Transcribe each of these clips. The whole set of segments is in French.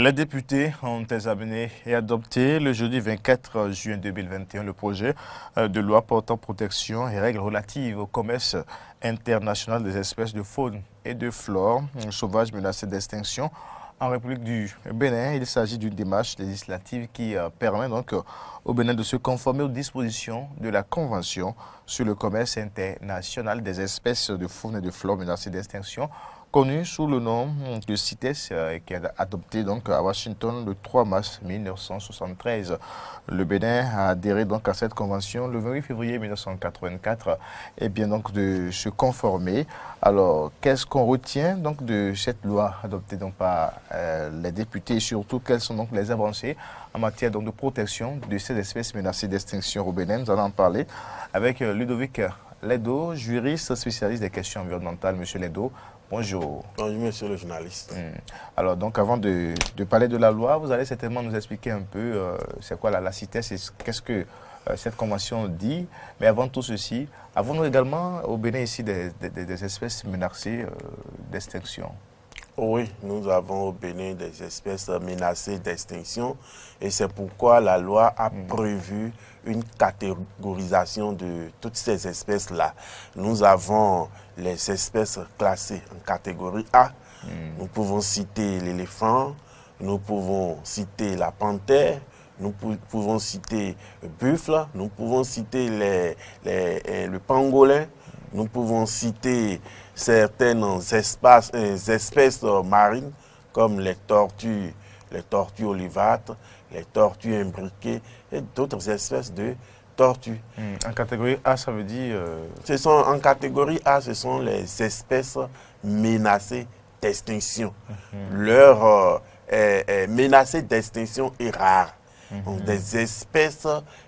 Les députés ont examiné et adopté le jeudi 24 juin 2021 le projet de loi portant protection et règles relatives au commerce international des espèces de faune et de flore sauvages menacées d'extinction en République du Bénin. Il s'agit d'une démarche législative qui permet donc au Bénin de se conformer aux dispositions de la Convention sur le commerce international des espèces de faune et de flore menacées d'extinction, connu sous le nom de CITES, qui est adopté donc à Washington le 3 mars 1973. Le Bénin a adhéré donc à cette convention le 28 février 1984 et bien donc de se conformer. Alors, qu'est-ce qu'on retient donc de cette loi adoptée donc par les députés et surtout quelles sont donc les avancées en matière donc de protection de ces espèces menacées d'extinction au Bénin? Nous allons en parler avec Ludovic Ledo, juriste spécialiste des questions environnementales. Monsieur Ledo, bonjour. Bonjour, monsieur le journaliste. Alors, donc, avant de parler de la loi, vous allez certainement nous expliquer un peu c'est quoi la CITES et qu'est-ce que cette convention dit. Mais avant tout ceci, avons-nous également au Bénin ici des espèces menacées d'extinction? Oui, nous avons au Bénin des espèces menacées d'extinction et c'est pourquoi la loi a prévu une catégorisation de toutes ces espèces-là. Nous avons les espèces classées en catégorie A. Nous pouvons citer l'éléphant, nous pouvons citer la panthère, nous pouvons citer le buffle, nous pouvons citer le pangolin, nous pouvons citer certaines espèces marines comme les tortues olivatres, les tortues imbriquées et d'autres espèces de tortues. En catégorie A, ça veut dire... En catégorie A, ce sont les espèces menacées d'extinction. Leur menacée d'extinction est rare. Donc, des espèces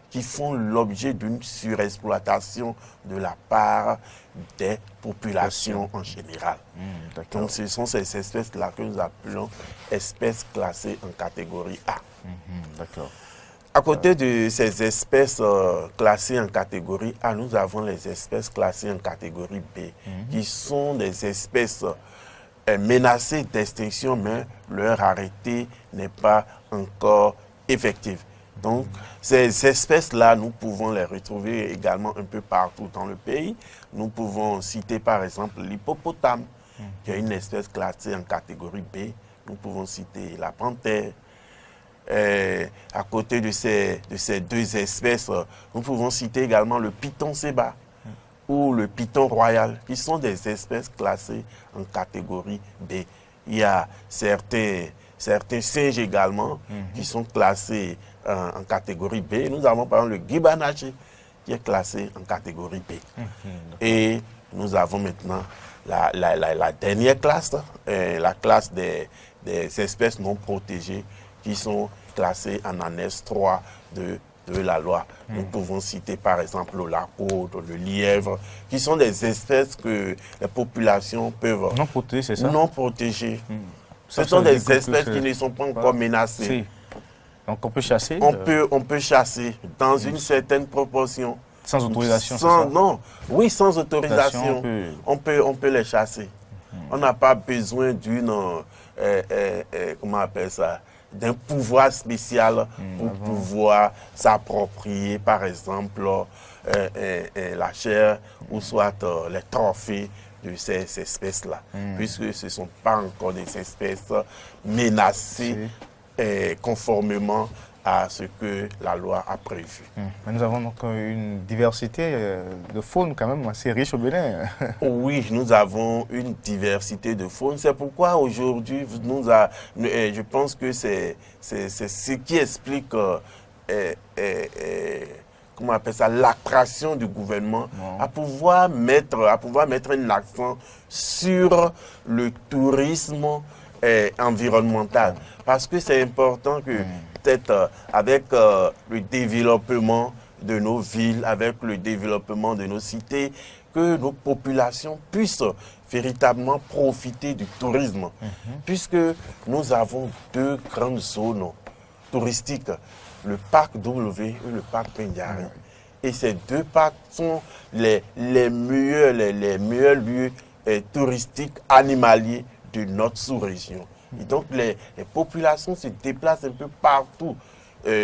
qui font l'objet d'une surexploitation de la part des populations en général. Donc ce sont ces espèces-là que nous appelons espèces classées en catégorie A. D'accord. À côté de ces espèces classées en catégorie A, nous avons les espèces classées en catégorie B, qui sont des espèces menacées d'extinction, mais leur arrêté n'est pas encore effectif. Donc, ces espèces-là, nous pouvons les retrouver également un peu partout dans le pays. Nous pouvons citer par exemple l'hippopotame, qui est une espèce classée en catégorie B. Nous pouvons citer la panthère. À côté de ces deux espèces, nous pouvons citer également le python séba ou le python royal, qui sont des espèces classées en catégorie B. Il y a certains singes également qui sont classés en catégorie B. Nous avons par exemple le guibanaché qui est classé en catégorie B. Et nous avons maintenant la dernière classe, la classe des espèces non protégées qui sont classées en annexe 3 de la loi. Nous pouvons citer par exemple le lacode, le lièvre, qui sont des espèces que les populations peuvent... Non protégées, c'est ça? Non protégées. Ce sont des espèces qui ne sont pas encore menacées. Si. Donc on peut chasser? On peut chasser dans une certaine proportion. Sans autorisation, c'est ça? Non, oui, sans autorisation, on peut les chasser. On n'a pas besoin comment on appelle ça, d'un pouvoir spécial pour pouvoir s'approprier, par exemple, la chair ou soit les trophées de ces espèces-là, puisque ce ne sont pas encore des espèces menacées conformément à ce que la loi a prévu. Mais nous avons donc une diversité de faune quand même assez riche au Bénin. Oui, nous avons une diversité de faune. C'est pourquoi aujourd'hui, je pense que c'est ce qui explique comment on appelle ça, l'attraction du gouvernement à pouvoir mettre un accent sur le tourisme environnemental. Parce que c'est important que peut-être avec le développement de nos villes, avec le développement de nos cités, que nos populations puissent véritablement profiter du tourisme. Puisque nous avons deux grandes zones touristiques, le parc W et le parc Pendiari. Et ces deux parcs sont les meilleurs lieux touristiques animaliers de notre sous-région. Et donc les populations se déplacent un peu partout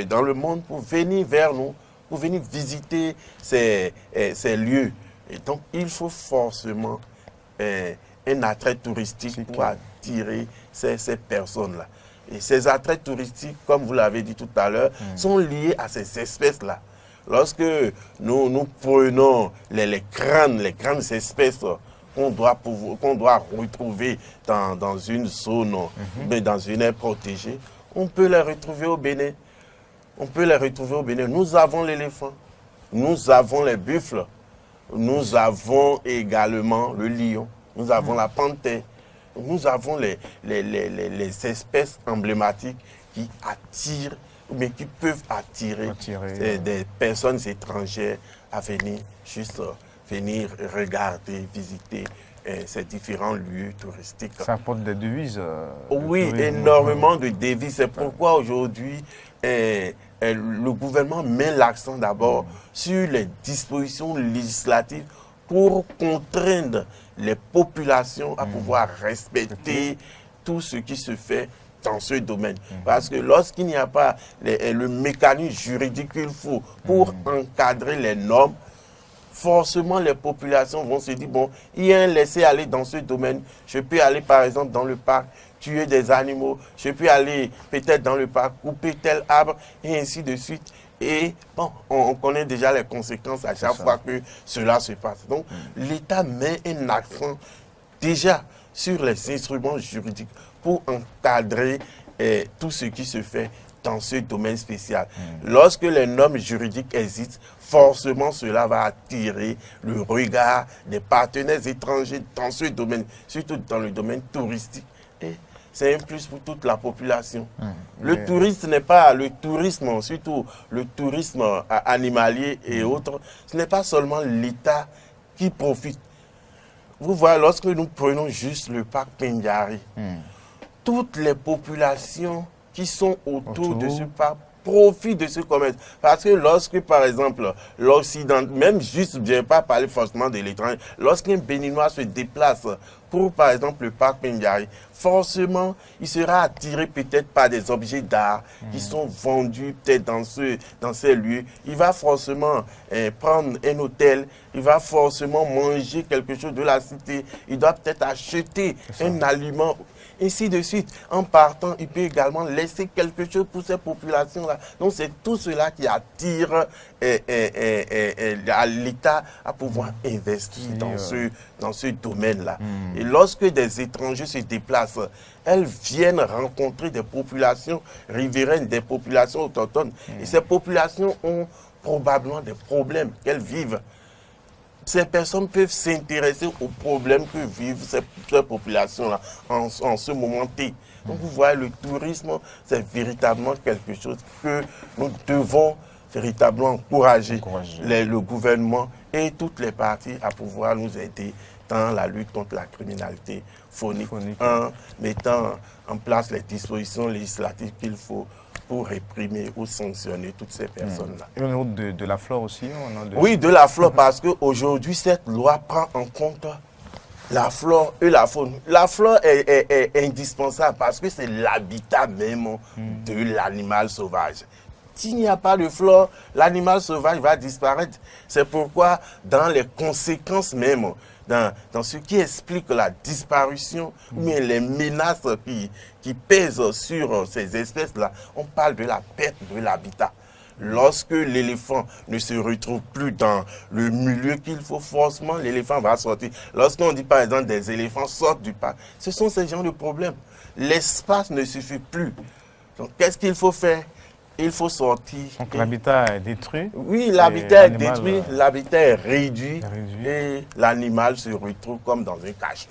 dans le monde pour venir vers nous, pour venir visiter ces lieux. Et donc il faut forcément un attrait touristique pour attirer ces personnes-là. Et ces attraits touristiques, comme vous l'avez dit tout à l'heure, sont liés à ces espèces-là. Lorsque nous prenons les grandes espèces qu'on doit retrouver dans une zone, mais dans une aire protégée, on peut les retrouver au Bénin. On peut les retrouver au Bénin. Nous avons l'éléphant, nous avons les buffles, nous avons également le lion, nous avons la panthère. Nous avons les espèces emblématiques qui attirent, mais qui peuvent attirer des personnes étrangères à venir venir regarder, visiter ces différents lieux touristiques. Ça apporte des devises. Oui, énormément de devises. C'est pourquoi aujourd'hui, le gouvernement met l'accent d'abord sur les dispositions législatives pour contraindre les populations à pouvoir respecter tout ce qui se fait dans ce domaine. Parce que lorsqu'il n'y a pas le mécanisme juridique qu'il faut pour encadrer les normes, forcément les populations vont se dire, bon, il y a un laisser-aller dans ce domaine. Je peux aller par exemple dans le parc, tuer des animaux. Je peux aller peut-être dans le parc, couper tel arbre et ainsi de suite. Et bon, on connaît déjà les conséquences à chaque fois que cela se passe. Donc, l'État met un accent déjà sur les instruments juridiques pour encadrer tout ce qui se fait dans ce domaine spécial. Lorsque les normes juridiques existent, forcément cela va attirer le regard des partenaires étrangers dans ce domaine, surtout dans le domaine touristique. Et c'est un plus pour toute la population. Le tourisme n'est pas le tourisme, surtout le tourisme animalier et autres, ce n'est pas seulement l'État qui profite. Vous voyez, lorsque nous prenons juste le parc Pendiari, toutes les populations qui sont autour de ce parc profitent de ce commerce. Parce que lorsque, par exemple, l'Occident, même juste, je ne vais pas parler forcément de l'étranger, lorsqu'un Béninois se déplace pour, par exemple, le parc Pendiari, forcément, il sera attiré peut-être par des objets d'art qui sont vendus peut-être dans ces lieux. Il va forcément prendre un hôtel, il va forcément manger quelque chose de la cité, il doit peut-être acheter un aliment, ainsi de suite. En partant, il peut également laisser quelque chose pour ces populations-là. Donc, c'est tout cela qui attire à l'État à pouvoir investir dans ce domaine-là. Et lorsque des étrangers se déplacent, elles viennent rencontrer des populations riveraines, des populations autochtones. Et ces populations ont probablement des problèmes qu'elles vivent. Ces personnes peuvent s'intéresser aux problèmes que vivent ces populations-là en ce moment T. Donc vous voyez, le tourisme, c'est véritablement quelque chose que nous devons véritablement encourager le gouvernement et toutes les parties à pouvoir nous aider dans la lutte contre la criminalité phonique. En mettant en place les dispositions législatives qu'il faut pour réprimer ou sanctionner toutes ces personnes-là. Et au niveau de la flore aussi Oui, de la flore, parce qu'aujourd'hui, cette loi prend en compte la flore et la faune. La flore est indispensable parce que c'est l'habitat même de l'animal sauvage. S'il n'y a pas de flore, l'animal sauvage va disparaître. C'est pourquoi, dans les conséquences même, dans ce qui explique la disparition, ou bien les menaces qui pèsent sur ces espèces-là, on parle de la perte de l'habitat. Lorsque l'éléphant ne se retrouve plus dans le milieu qu'il faut, forcément, l'éléphant va sortir. Lorsqu'on dit par exemple des éléphants sortent du parc, ce sont ces genres de problèmes. L'espace ne suffit plus. Donc, qu'est-ce qu'il faut faire? Il faut sortir. Donc l'habitat est détruit? Oui, l'habitat est détruit, l'habitat est réduit et l'animal se retrouve comme dans un cachot.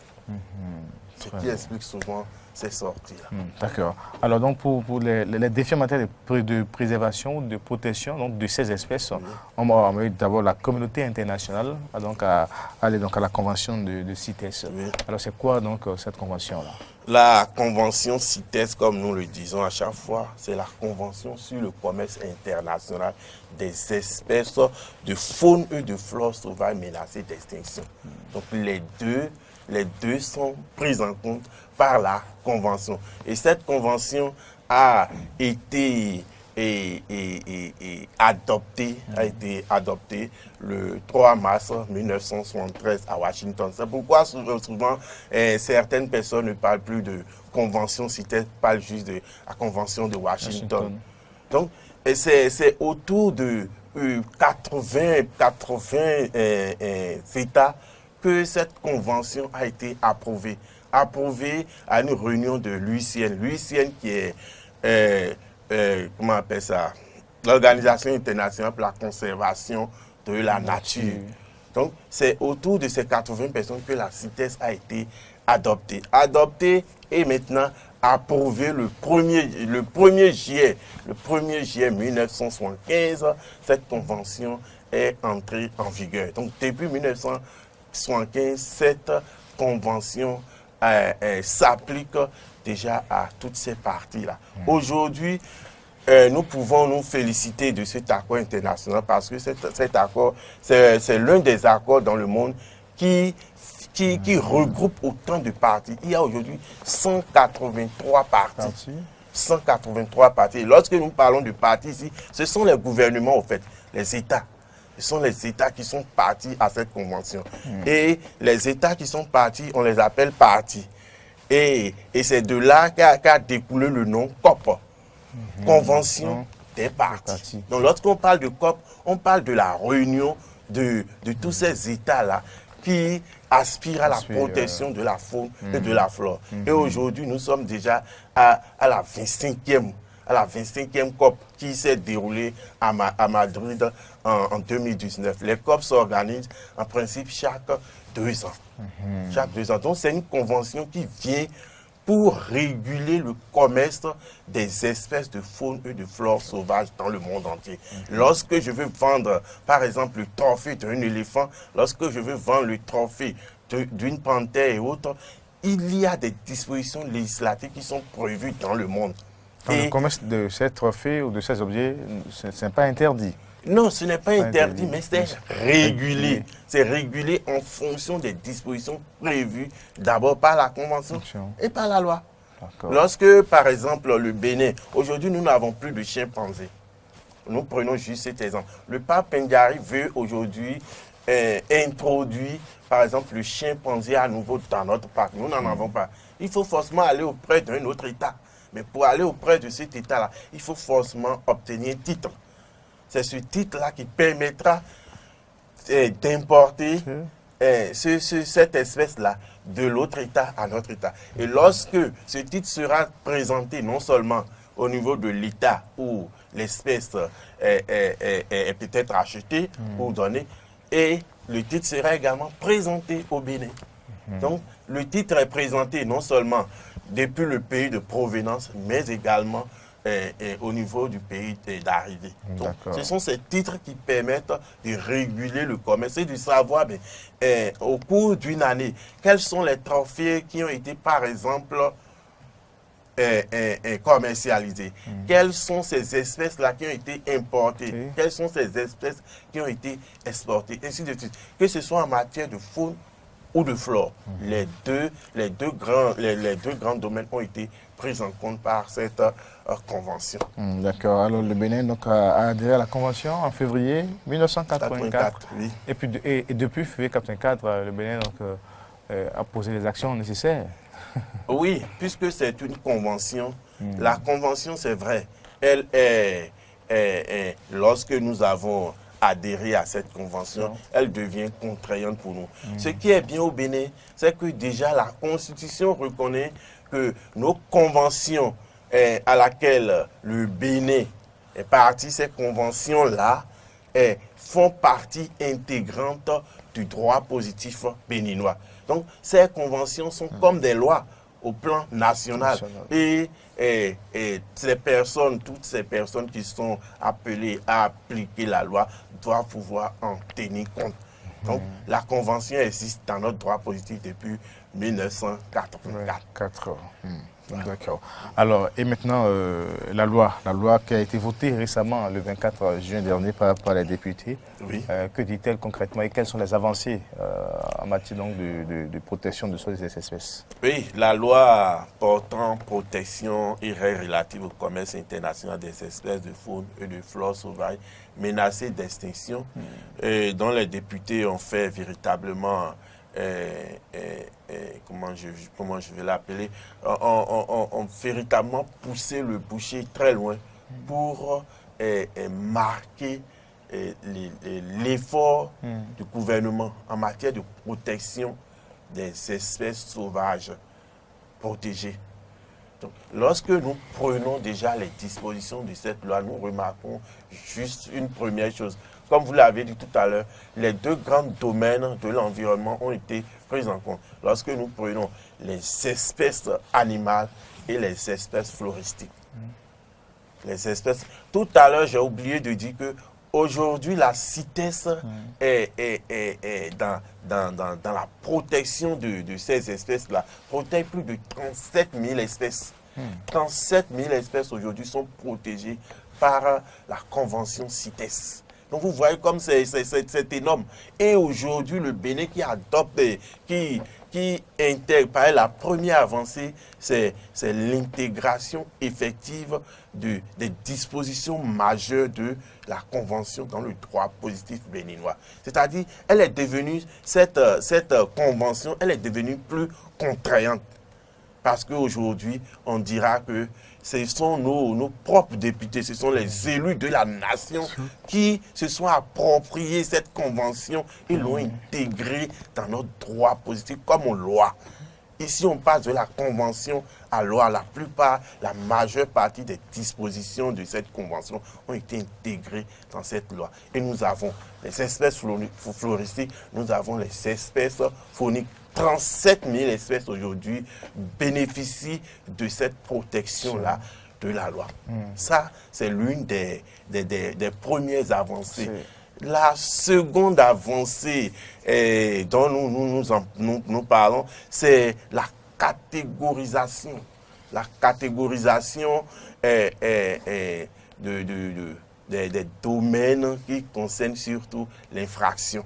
Ce qui explique souvent ces sorties-là. D'accord. Alors donc pour les défis en matière de préservation, de protection donc, de ces espèces, on va d'abord la communauté internationale à aller donc à la convention de CITES. Alors c'est quoi donc cette convention-là? La convention CITES, comme nous le disons à chaque fois, c'est la convention sur le commerce international des espèces de faune et de flore sauvages menacées d'extinction. Donc les deux les deux sont prises en compte par la Convention. Et cette Convention a été adoptée le 3 mars 1973 à Washington. C'est pourquoi souvent certaines personnes ne parlent plus de Convention citaire, parlent juste de la Convention de Washington. Donc, c'est autour de 80 États que cette convention a été approuvée. Approuvée à une réunion de l'UICN. L'UICN qui est, comment on appelle ça, l'Organisation internationale pour la conservation de la nature. Donc, c'est autour de ces 80 personnes que la CITES a été adoptée. Adoptée et maintenant approuvé le 1er juillet 1975, cette convention est entrée en vigueur. Donc depuis 1975, cette convention s'applique déjà à toutes ces parties-là. Aujourd'hui, nous pouvons nous féliciter de cet accord international parce que cet accord, c'est l'un des accords dans le monde qui regroupe autant de parties. Il y a aujourd'hui 183 parties. 183 parties. Lorsque nous parlons de parties ici, ce sont les gouvernements, en fait, les États. Ce sont les États qui sont partis à cette convention. Et les États qui sont partis, on les appelle parties. Et c'est de là qu'a découlé le nom COP. Convention des parties. Donc lorsqu'on parle de COP, on parle de la réunion de tous ces États-là qui aspirent à la protection de la faune et de la flore. Et aujourd'hui, nous sommes déjà à la 25e COP qui s'est déroulée à Madrid en 2019. Les COP s'organisent en principe chaque 2 ans. Chaque 2 ans. Donc c'est une convention qui vient pour réguler le commerce des espèces de faune et de flore sauvages dans le monde entier. Lorsque je veux vendre, par exemple, le trophée d'un éléphant, lorsque je veux vendre le trophée d'une panthère et autres, il y a des dispositions législatives qui sont prévues dans le monde. Le commerce de ces trophées ou de ces objets, ce n'est pas interdit. Non, ce n'est pas interdit, mais c'est régulé. C'est régulé en fonction des dispositions prévues d'abord par la Convention et par la loi. Lorsque, par exemple, le Bénin, aujourd'hui, nous n'avons plus de chimpanzés. Nous prenons juste cet exemple. Le pape Ndjari veut aujourd'hui introduire, par exemple, le chimpanzé à nouveau dans notre parc. Nous n'en avons pas. Il faut forcément aller auprès d'un autre État. Mais pour aller auprès de cet État-là, il faut forcément obtenir un titre. C'est ce titre-là qui permettra d'importer cette espèce-là de l'autre État à notre État. Et lorsque ce titre sera présenté non seulement au niveau de l'État où l'espèce est peut-être achetée ou donnée, et le titre sera également présenté au Bénin. Donc, le titre est présenté non seulement depuis le pays de provenance, mais également au niveau du pays d'arrivée. Donc, ce sont ces titres qui permettent de réguler le commerce et de savoir au cours d'une année quels sont les trophées qui ont été, par exemple, commercialisés. Quelles sont ces espèces-là qui ont été importées? Quelles sont ces espèces qui ont été exportées? Ainsi de suite. Que ce soit en matière de faune ou de flore. Les deux grands domaines ont été pris en compte par cette convention. D'accord. Alors le Bénin donc, a adhéré à la convention en février 1984. Oui. Et, puis, et depuis février 1984, le Bénin donc, a posé les actions nécessaires. Oui, puisque c'est une convention. La convention, c'est vrai, elle est, lorsque nous avons adhérer à cette convention, elle devient contraignante pour nous. Ce qui est bien au Bénin, c'est que déjà la Constitution reconnaît que nos conventions à laquelle le Bénin est parti, ces conventions-là font partie intégrante du droit positif béninois. Donc ces conventions sont comme des lois au plan national. Et toutes ces personnes qui sont appelées à appliquer la loi doivent pouvoir en tenir compte. Donc, la convention existe dans notre droit positif depuis 1984. 4 ans. D'accord. Alors, et maintenant, la loi qui a été votée récemment, le 24 juin dernier, par les députés, Oui. que dit-elle concrètement et quelles sont les avancées en matière donc, de protection de ces espèces? Oui, la loi portant protection et règles relatives au commerce international des espèces de faune et de flore sauvage menacées d'extinction, dont les députés ont fait véritablement comment je vais l'appeler, ont véritablement poussé le boucher très loin pour marquer l'effort du gouvernement en matière de protection des espèces sauvages protégées. Donc, lorsque nous prenons déjà les dispositions de cette loi, nous remarquons juste une première chose. Comme vous l'avez dit tout à l'heure, les deux grands domaines de l'environnement ont été pris en compte. Lorsque nous prenons les espèces animales et les espèces floristiques. Les espèces. Tout à l'heure, j'ai oublié de dire que aujourd'hui, la CITES est dans la protection de ces espèces-là. Protège plus de 37 000 espèces. 37 000 espèces aujourd'hui sont protégées par la convention CITES. Donc vous voyez comme c'est énorme. Et aujourd'hui, le Bénin qui adopte, qui intègre, la première avancée, c'est l'intégration effective des dispositions majeures de la Convention dans le droit positif béninois. C'est-à-dire, elle est devenue, cette convention, elle est devenue plus contraignante. Parce qu'aujourd'hui, on dira que ce sont nos propres députés, ce sont les élus de la nation qui se sont appropriés cette convention et l'ont intégrée dans notre droit positif comme loi. Ici, on passe de la convention à loi. La majeure partie des dispositions de cette convention ont été intégrées dans cette loi. Et nous avons les espèces floristiques, nous avons les espèces fauniques. 37 000 espèces aujourd'hui bénéficient de cette protection-là de la loi. Ça, c'est l'une des premières avancées. La seconde avancée dont nous parlons, c'est la catégorisation. La catégorisation des domaines qui concernent surtout l'infraction.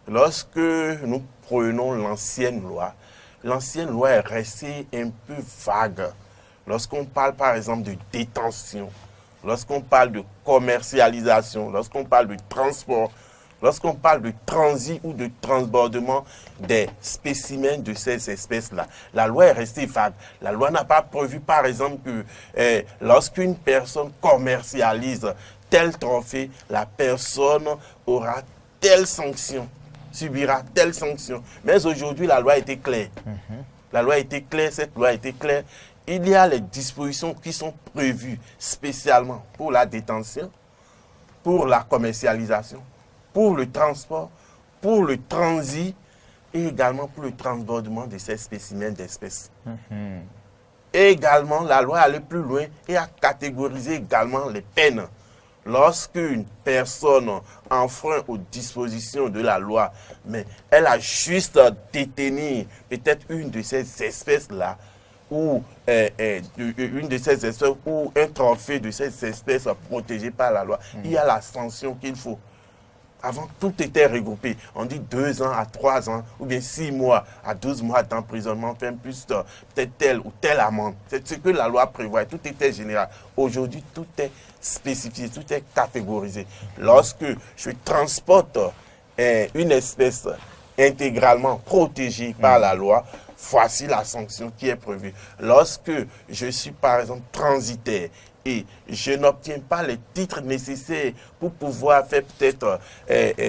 Lorsque nous prenons l'ancienne loi est restée un peu vague. Lorsqu'on parle par exemple de détention, lorsqu'on parle de commercialisation, lorsqu'on parle de transport, lorsqu'on parle de transit ou de transbordement des spécimens de ces espèces-là, la loi est restée vague. La loi n'a pas prévu par exemple que lorsqu'une personne commercialise tel trophée, la personne aura telle sanction, subira telle sanction. Mais aujourd'hui, la loi a été claire. La loi a été claire, cette loi a été claire. Il y a les dispositions qui sont prévues spécialement pour la détention, pour la commercialisation, pour le transport, pour le transit et également pour le transbordement de ces spécimens d'espèces. Et également, la loi allait plus loin et a catégorisé également les peines. Lorsqu'une personne enfreint aux dispositions de la loi, mais elle a juste détenu peut-être une de ces espèces-là, ou une de ces espèces, ou un trophée de ces espèces protégées par la loi, il y a la sanction qu'il faut. Avant, tout était regroupé. On dit 2 ans à 3 ans, ou bien 6 mois à 12 mois d'emprisonnement, plus peut-être telle ou telle amende. C'est ce que la loi prévoit. Tout était général. Aujourd'hui, tout est spécifié, tout est catégorisé. Lorsque je transporte une espèce intégralement protégée par la loi, voici la sanction qui est prévue. Lorsque je suis, par exemple, transitaire, et je n'obtiens pas les titres nécessaires pour pouvoir faire peut-être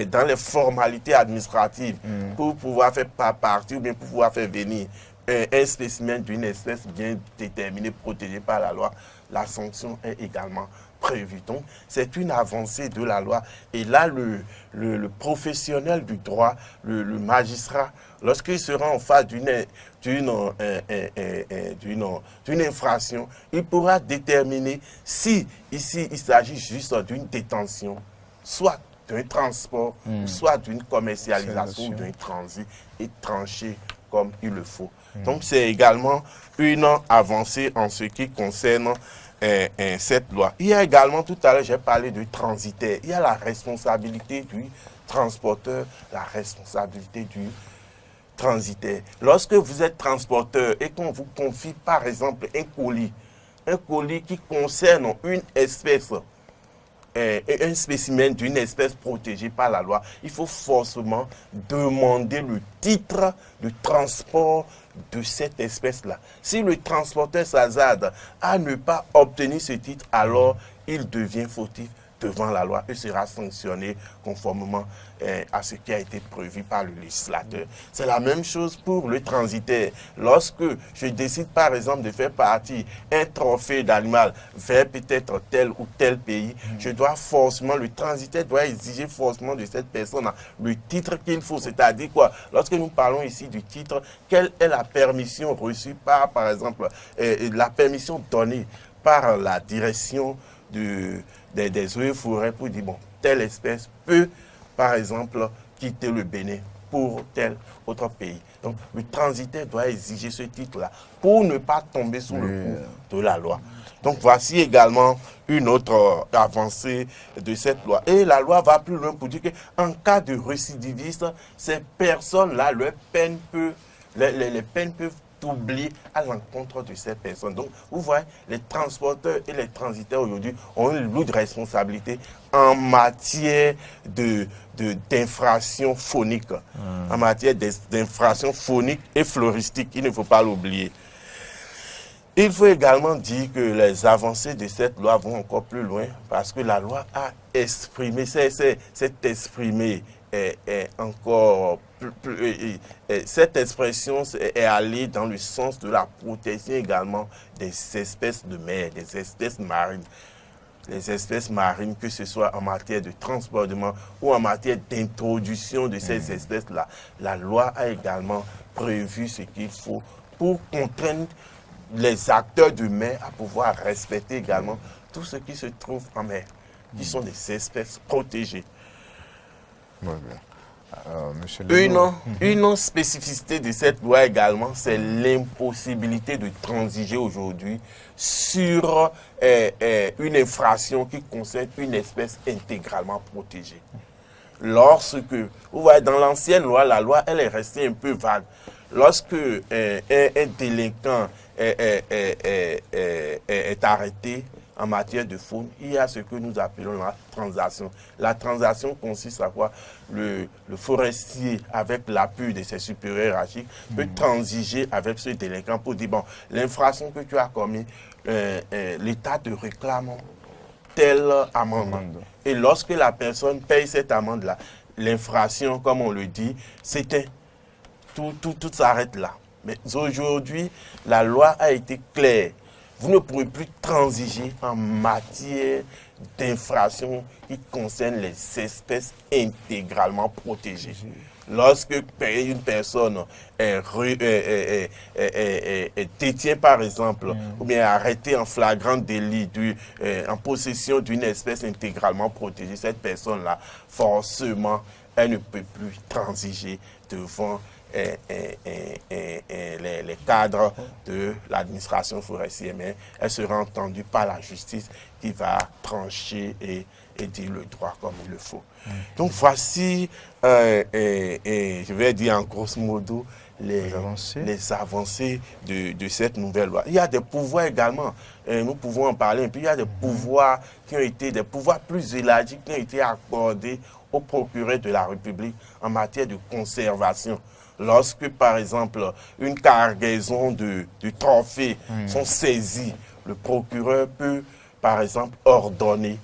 dans les formalités administratives, pour pouvoir faire partie ou bien pour pouvoir faire venir un spécimen d'une espèce bien déterminée, protégée par la loi, la sanction est également prévue. Donc, c'est une avancée de la loi. Et là, le professionnel du droit, le magistrat, lorsqu'il sera en face d'une infraction, il pourra déterminer si ici il s'agit juste d'une détention, soit d'un transport, soit d'une commercialisation ou d'un transit, et trancher comme il le faut. Donc c'est également une avancée en ce qui concerne cette loi. Il y a également, tout à l'heure, j'ai parlé de transitaire. Il y a la responsabilité du transporteur, la responsabilité du transitaire. Lorsque vous êtes transporteur et qu'on vous confie, par exemple, un colis qui concerne une espèce, un spécimen d'une espèce protégée par la loi, il faut forcément demander le titre de transport de cette espèce-là. Si le transporteur s'hasarde à ne pas obtenir ce titre, alors il devient fautif devant la loi et sera sanctionné conformément à ce qui a été prévu par le législateur. C'est la même chose pour le transitaire. Lorsque je décide par exemple de faire partie un trophée d'animal vers peut-être tel ou tel pays, je dois forcément, le transitaire doit exiger forcément de cette personne le titre qu'il faut. C'est-à-dire quoi? Lorsque nous parlons ici du titre, quelle est la permission reçue par exemple, la permission donnée par la direction des eaux et forêts pour dire, bon, telle espèce peut, par exemple, quitter le Bénin pour tel autre pays. Donc, le transitaire doit exiger ce titre-là pour ne pas tomber sous le coup de la loi. Donc, voici également une autre avancée de cette loi. Et la loi va plus loin pour dire qu'en cas de récidiviste, ces personnes-là, les peines peuvent oublier à l'encontre de ces personnes. Donc, vous voyez, les transporteurs et les transitaires aujourd'hui ont une lourde responsabilité en matière d'infractions phoniques. En matière d'infractions phoniques et floristiques, il ne faut pas l'oublier. Il faut également dire que les avancées de cette loi vont encore plus loin parce que la loi a exprimé, s'est exprimée encore cette expression est allée dans le sens de la protection également des espèces de mer, des espèces marines. Les espèces marines, que ce soit en matière de transportement ou en matière d'introduction de ces espèces-là, la loi a également prévu ce qu'il faut pour contraindre les acteurs de mer à pouvoir respecter également tout ce qui se trouve en mer, qui sont des espèces protégées. Une spécificité de cette loi également, c'est l'impossibilité de transiger aujourd'hui sur une infraction qui concerne une espèce intégralement protégée. Lorsque, vous voyez, dans l'ancienne loi, la loi, elle est restée un peu vague. Lorsque un délinquant est arrêté en matière de faune, il y a ce que nous appelons la transaction. La transaction consiste à quoi? Le forestier, avec l'appui de ses supérieurs hiérarchiques, peut transiger avec ce délinquant pour dire, bon, l'infraction que tu as commise, l'État te réclame telle amende. Et lorsque la personne paye cette amende-là, l'infraction, comme on le dit, s'éteint. Tout s'arrête là. Mais aujourd'hui, la loi a été claire. Vous ne pourrez plus transiger en matière d'infraction qui concerne les espèces intégralement protégées. Lorsque une personne détient, par exemple, ou bien arrêtée en flagrant délit, en possession d'une espèce intégralement protégée, cette personne-là, forcément, elle ne peut plus transiger devant les cadres de l'administration forestière, mais elle sera entendue par la justice qui va trancher et dire le droit comme il le faut. Donc voici, je vais dire en grosso modo, les avancées de cette nouvelle loi. Il y a des pouvoirs également, nous pouvons en parler un peu, il y a des pouvoirs qui ont été, des pouvoirs plus élargis qui ont été accordés au procureur de la République en matière de conservation. Lorsque, par exemple, une cargaison de trophées sont saisis, le procureur peut, par exemple, ordonner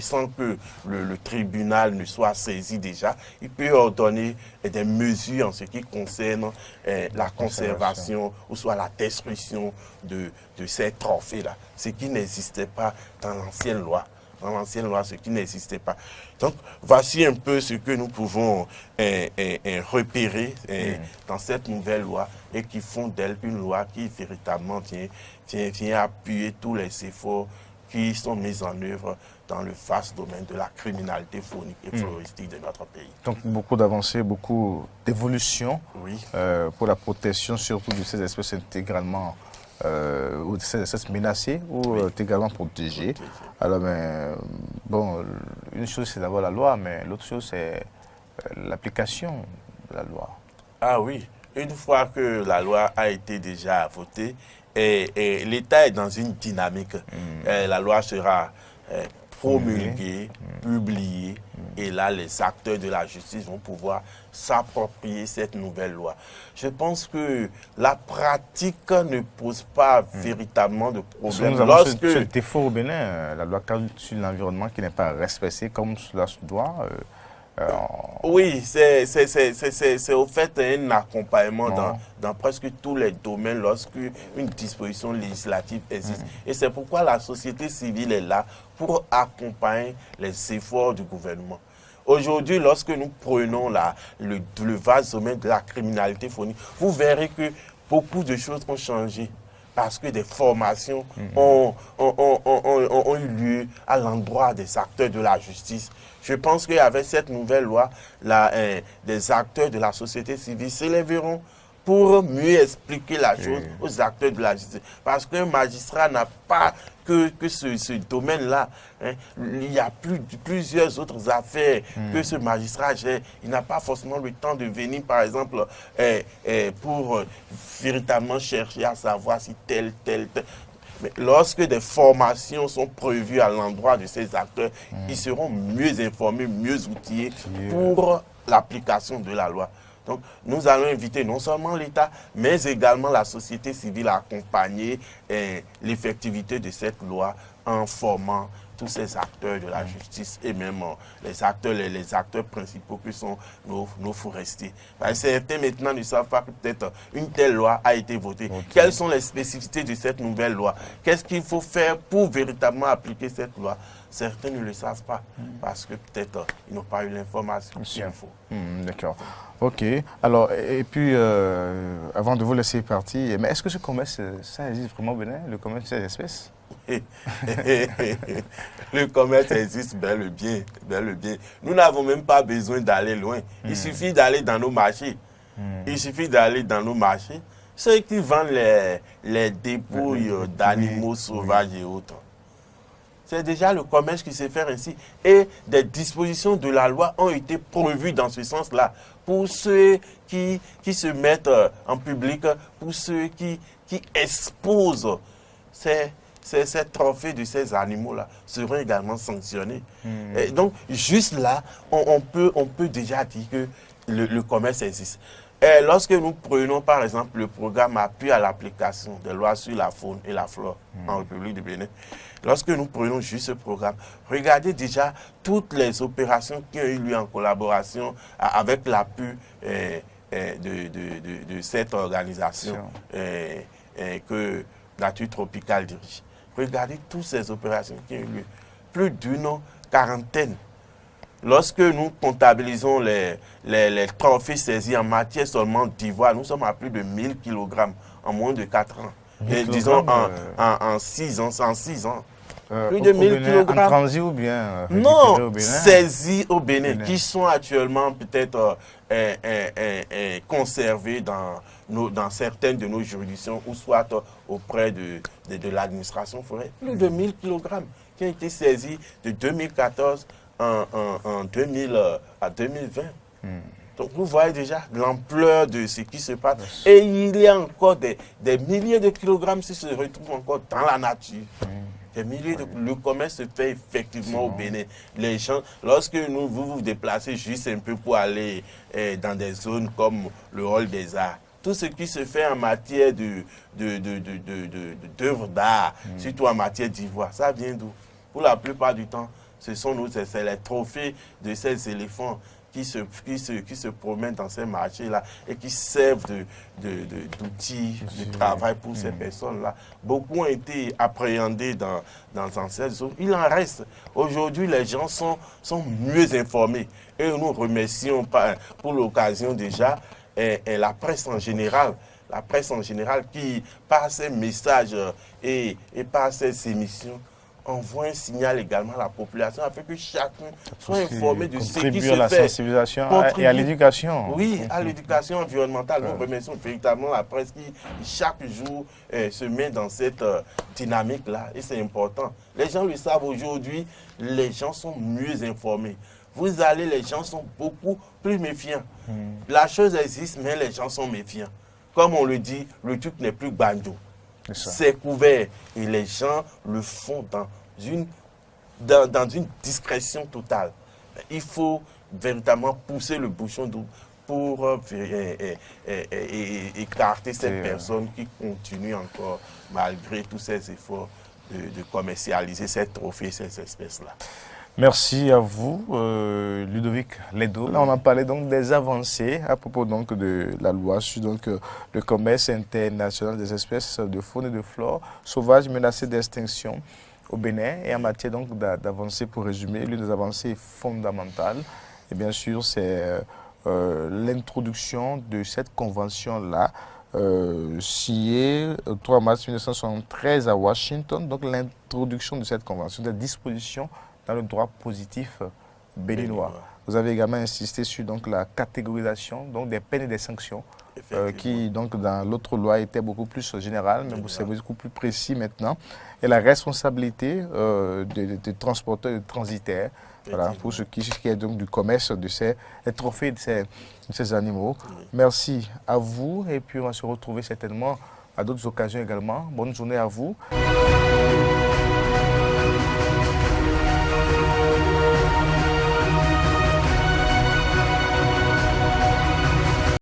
sans que le tribunal ne soit saisi déjà, il peut ordonner des mesures en ce qui concerne la conservation ou soit la destruction de ces trophées-là, ce qui n'existait pas dans l'ancienne loi. Dans l'ancienne loi, ce qui n'existait pas. Donc, voici un peu ce que nous pouvons repérer dans cette nouvelle loi et qui font d'elle une loi qui véritablement vient appuyer tous les efforts qui sont mis en œuvre dans le vaste domaine de la criminalité faunique et floristique de notre pays. Donc beaucoup d'avancées, beaucoup d'évolutions Oui. Pour la protection surtout de ces espèces intégralement ou de ces espèces menacées ou intégralement protégées. Alors, bon, une chose c'est d'abord la loi, mais l'autre chose c'est l'application de la loi. Ah oui, une fois que la loi a été déjà votée, et l'État est dans une dynamique, la loi sera promulguée, publiée, et là les acteurs de la justice vont pouvoir s'approprier cette nouvelle loi. Je pense que la pratique ne pose pas véritablement de problème. Nous avons ce défaut au Bénin, la loi cadre sur l'environnement qui n'est pas respectée comme cela se doit. Oui, c'est au fait un accompagnement dans presque tous les domaines lorsqu'une disposition législative existe. Et c'est pourquoi la société civile est là pour accompagner les efforts du gouvernement. Aujourd'hui, lorsque nous prenons le vaste domaine de la criminalité faunique, vous verrez que beaucoup de choses ont changé. Parce que des formations ont eu lieu à l'endroit des acteurs de la justice. Je pense qu'avec cette nouvelle loi, des acteurs de la société civile s'élèveront pour mieux expliquer la chose aux acteurs de la justice. Parce qu'un magistrat n'a pas que ce domaine-là. Hein. Il y a plusieurs autres affaires que ce magistrat gère. Il n'a pas forcément le temps de venir, par exemple, pour véritablement chercher à savoir si tel. Mais lorsque des formations sont prévues à l'endroit de ces acteurs, ils seront mieux informés, mieux outillés pour l'application de la loi. Donc, nous allons inviter non seulement l'État, mais également la société civile à accompagner l'effectivité de cette loi en formant tous ces acteurs de la justice et même les acteurs principaux que sont nos forestiers. Certains maintenant ne savent pas que peut-être une telle loi a été votée. Quelles sont les spécificités de cette nouvelle loi? Qu'est-ce qu'il faut faire pour véritablement appliquer cette loi? Certains ne le savent pas parce que peut-être ils n'ont pas eu l'information qu'il faut. D'accord. Ok. Alors, et puis, avant de vous laisser partir, mais est-ce que ce commerce, ça existe vraiment au Bénin, le commerce de ces espèces? Le commerce existe bel et bien, bel et bien. Nous n'avons même pas besoin d'aller loin. Il suffit d'aller dans nos marchés. Il suffit d'aller dans nos marchés. Ceux qui vendent les dépouilles d'animaux sauvages et autres. C'est déjà le commerce qui se fait ainsi. Et des dispositions de la loi ont été prévues dans ce sens-là. Pour ceux qui se mettent en public, pour ceux qui exposent ces trophées de ces animaux-là seront également sanctionnés. Et donc, juste là, on peut déjà dire que le commerce existe. Et lorsque nous prenons, par exemple, le programme appui à l'application des lois sur la faune et la flore en République du Bénin, lorsque nous prenons juste ce programme, regardez déjà toutes les opérations qui ont eu lieu en collaboration avec l'appui de cette organisation que Nature Tropicale dirige. Regardez toutes ces opérations qui ont eu lieu. Plus d'une quarantaine. Lorsque nous comptabilisons les trophées saisis en matière seulement d'ivoire, nous sommes à plus de 1000 kg en moins de 4 ans. Et disons en 6 ans, plus de 1000 kg. En transit ou bien non, au Bénin? Saisis au Bénin, qui sont actuellement peut-être conservés dans certaines de nos juridictions ou soit auprès de l'administration forêt. Plus de 1000 kg qui ont été saisis de 2014 en 2000 à 2020. Donc vous voyez déjà l'ampleur de ce qui se passe. Et il y a encore des milliers de kilogrammes qui se retrouvent encore dans la nature. Des milliers le commerce se fait effectivement au Bénin. Les gens, lorsque vous vous déplacez juste un peu pour aller dans des zones comme le hall des arts, tout ce qui se fait en matière d'œuvres d'art, surtout en matière d'ivoire, ça vient d'où? Pour la plupart du temps, c'est les trophées de ces éléphants qui se promènent dans ces marchés-là et qui servent d'outils de travail pour ces personnes-là. Beaucoup ont été appréhendés dans ces zones. Il en reste. Aujourd'hui, les gens sont mieux informés. Et nous remercions pour l'occasion déjà la presse en général. La presse en général qui, par ses messages et par ses émissions, envoie un signal également à la population afin que chacun soit informé de ce qui Contribue se à la fait. sensibilisation et à l'éducation. Oui, à l'éducation environnementale. Nous remercions véritablement la presse qui, chaque jour, se met dans cette dynamique-là. Et c'est important. Les gens le savent aujourd'hui, les gens sont mieux informés. Vous allez, les gens sont beaucoup plus méfiants. La chose existe, mais les gens sont méfiants. Comme on le dit, le truc n'est plus banjo. C'est couvert. Et les gens le font dans une discrétion totale. Il faut véritablement pousser le bouchon pour écarter cette personne qui continue encore, malgré tous ces efforts, de commercialiser ces trophées, ces espèces-là. Merci à vous, Ludovic Ledo. Là, on a parlé donc des avancées à propos donc de la loi sur donc, le commerce international des espèces de faune et de flore sauvages menacées d'extinction au Bénin. Et en matière donc d'avancées, pour résumer, l'une des avancées fondamentales, et bien sûr, c'est l'introduction de cette convention-là, signée le 3 mars 1973 à Washington. Donc l'introduction de cette convention, des dispositions dans le droit positif béninois. Vous avez également insisté sur donc, la catégorisation donc, des peines et des sanctions qui, donc, dans l'autre loi, était beaucoup plus générale, mais c'est beaucoup plus précis maintenant. Et la responsabilité des transporteurs et des transitaires, voilà, pour ce qui est donc du commerce de ces trophées de ces animaux. Merci à vous et puis on va se retrouver certainement à d'autres occasions également. Bonne journée à vous.